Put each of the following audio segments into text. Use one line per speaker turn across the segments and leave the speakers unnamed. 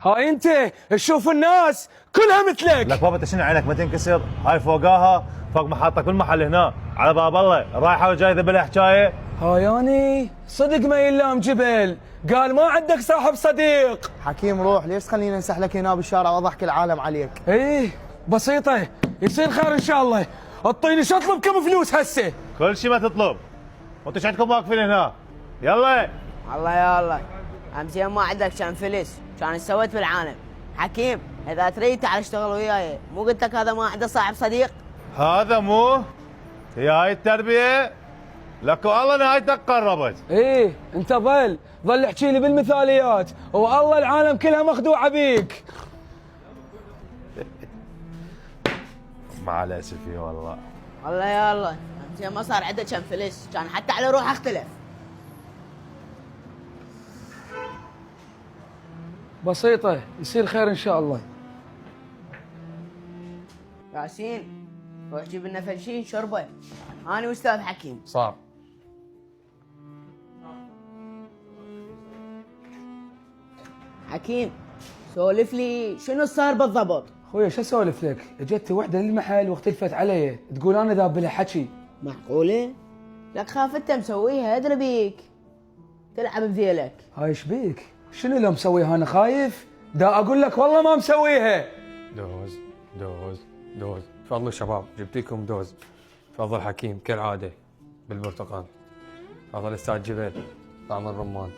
هاي انت تشوف الناس كلها مثلك.
لك بابا انت شنو عينك ما تنكسر؟ هاي فوقاها فوق محطك بالمحل هنا على باب الله رايحه وجايه ذبل حكايه.
هاياني صدق ما يلام جبل، قال ما عندك صاحب صديق.
حكيم روح، ليش تخلينا نسحلك هنا بالشارع واضحك العالم عليك؟
ايه بسيطة، يصير خير ان شاء الله. اعطيني شو اطلب كم فلوس هسه؟
كل شيء ما تطلب وانتو شو عندكم واقفين هنا؟ يلا
الله يا الله، امس يوم ما عندك كان فلس كان ايش سويت بالعالم؟ حكيم اذا تريد تعال اشتغل وياي، مو قلت لك هذا ما عنده صاحب صديق؟
هذا مو هي هاي التربيه؟ لك والله نهايتك قربت.
ايه انت ظل احكي لي بالمثاليات والله العالم كلها مخدوعة بيك.
مع الاسف والله.
الله يا الله، امس يوم ما صار عنده كان فلس كان حتى على روحه اختلف.
بسيطة، يصير خير ان شاء الله.
ياسين روح جيب لنا فلشين شربه، انا واستاذ حكيم.
صار.
حكيم سولف لي شنو صار بالضبط؟
خويا شو اسولف لك؟ اجت وحده للمحل واختلفت علي، تقول انا ذاب لها حكي.
معقوله؟ لك خاف انت مسويها ادري بيك تلعب بذيلك.
هاي ايش بيك؟ شنو اللي مسويها انا خايف؟ دا اقول لك والله ما مسويها.
دوز دوز دوز، تفضلوا شباب جبت لكم دوز. تفضل حكيم كالعاده بالبرتقال. تفضل استاذ جبل طعم الرمان.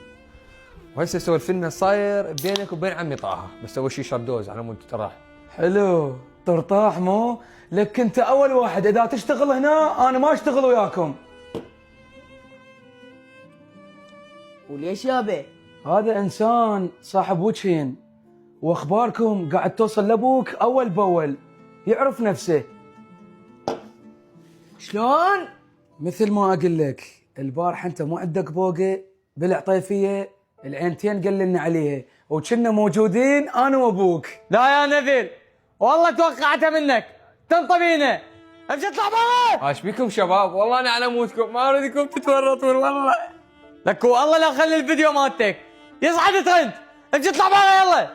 وهسه سولف لنا صاير بينك وبين عمي طه، بس اول شيء شرب دوز على مود ترى.
حلو، ترتاح مو؟ لك انت اول واحد اذا تشتغل هنا انا ما اشتغل وياكم.
وليش يابا؟
هذا انسان صاحب وجهين، واخباركم قاعد توصل لابوك اول باول، يعرف نفسه.
شلون؟
مثل ما اقول لك، البارح انت مو عندك بوقه بالعطيفيه، العينتين قللنا عليها وكنا موجودين انا وابوك.
لا يا نذيل والله توقعتها منك، تنطبينا امشي اطلع برا.
ايش بيكم شباب؟ والله انا على مودكم ما اريدكم تتورطون والله.
لك والله لا خلي الفيديو مالتك يصعد ترند، امشي اطلع برا يلا.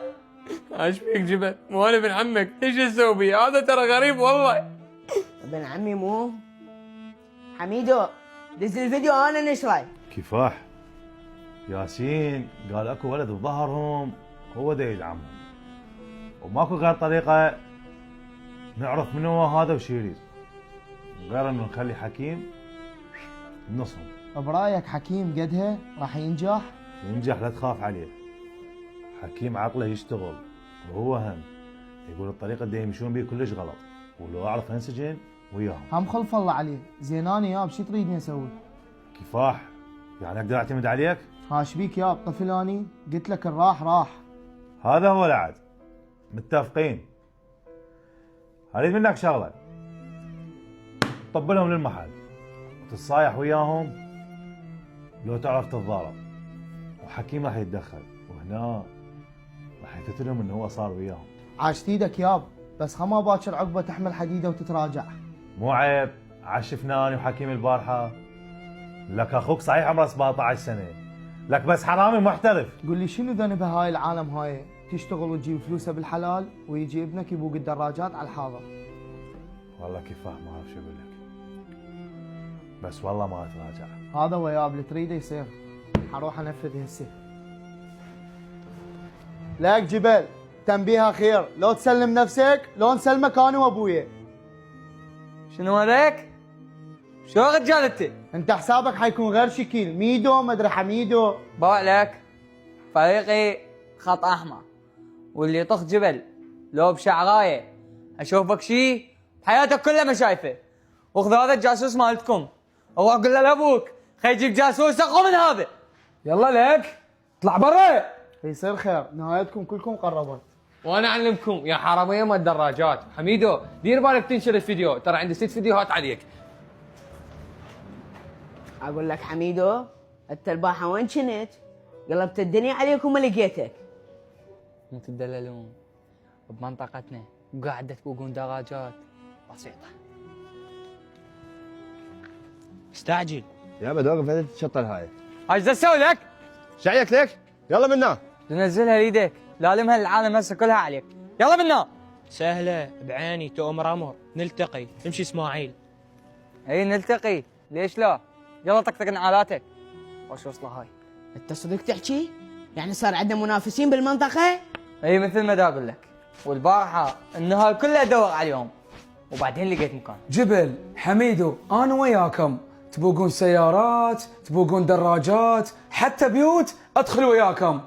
ايش بيك جبل؟ مو انا ابن عمك، ايش اسوي بي؟ هذا ترى غريب والله.
ابن عمي مو حميدو، دز الفيديو انا نشره.
كفاح ياسين قال اكو ولد بظهرهم هو دا يدعمهم وماكو غير طريقه نعرف من هو هذا وش يريد غير انه نخلي حكيم بنصهم.
برايك حكيم قدها راح ينجح؟
ينجح لا تخاف عليه. حكيم عقله يشتغل وهو هم يقول الطريقه اللي يمشون بيه كلش غلط، ولو اعرف انسجن وياهم.
هم خلف الله عليه، زين انا ياب شو تريدني اسوي؟
كفاح يعني اقدر اعتمد عليك؟
هاش بيك ياب طفل اني؟ قلت لك الراح راح.
هذا هو العد. متفقين. اريد منك شغله، تطبلهم للمحل وتتصايح وياهم لو تعرف تتضارب، وحكيم راح يتدخل وهنا راح يثبت لهم انه هو صار وياهم.
عاشت ايدك ياب، بس خما باكر عقبه تحمل حديده وتتراجع.
مو عيب عشفنا انا وحكيم البارحه. لك اخوك صحيح عمره 17 سنه، لك بس حرامي محترف.
قول لي شنو ذنب هاي العالم هاي؟ تشتغل وتجيب فلوسها بالحلال ويجي ابنك يبوق الدراجات على الحاضر.
والله كفاه ما اعرف شو اقول لك، بس والله ما اتراجع.
هذا هو ياب اللي تريده يصير. حروح انفذ هسه. لك جبل تنبيه اخير، لو تسلم نفسك لو نسلمك انا وابويا.
شنو هذاك؟ شو رجال
انت حسابك حيكون غير شكل، ميدو مدري حميدو.
لك فريقي خط احمر، واللي يطخ جبل لو بشعرايه اشوفك شي بحياتك كلها ما شايفه. وخذ هذا الجاسوس مالتكم وروح قول له لابوك خي يجيب جاسوس اقوى من هذا.
يلا لك اطلع برا.
يصير خير، نهايتكم كلكم قربت.
وانا اعلمكم يا حراميه ما الدراجات. حميدو دير بالك تنشر الفيديو، ترى عندي 6 فيديوهات عليك.
اقول لك حميدو انت البارحه وين كنت؟ قلبت الدنيا عليك وما لقيتك.
مو تدللون بمنطقتنا وقاعده تبوقون دراجات بسيطه.
استعجل
يابا دوقف لا تتشطر هاي.
ايش اسوي لك؟
شعيك لك؟ يلا منا.
تنزلها ليدك. لالمها العالم هسه كلها عليك. يلا منا.
سهلة بعيني تؤمر أمر، نلتقي، امشي إسماعيل.
اي نلتقي، ليش لا؟ يلا طقطق نعالاتك. وش وصله هاي؟
انت صدق تحكي؟ يعني صار عندنا منافسين بالمنطقة؟
اي مثل ما دا اقول لك. والبارحة النهار كله ادور عليهم وبعدين لقيت مكان.
جبل حميدو انا وياكم، تبوقون سيارات، تبوقون دراجات، حتى بيوت ادخل وياكم.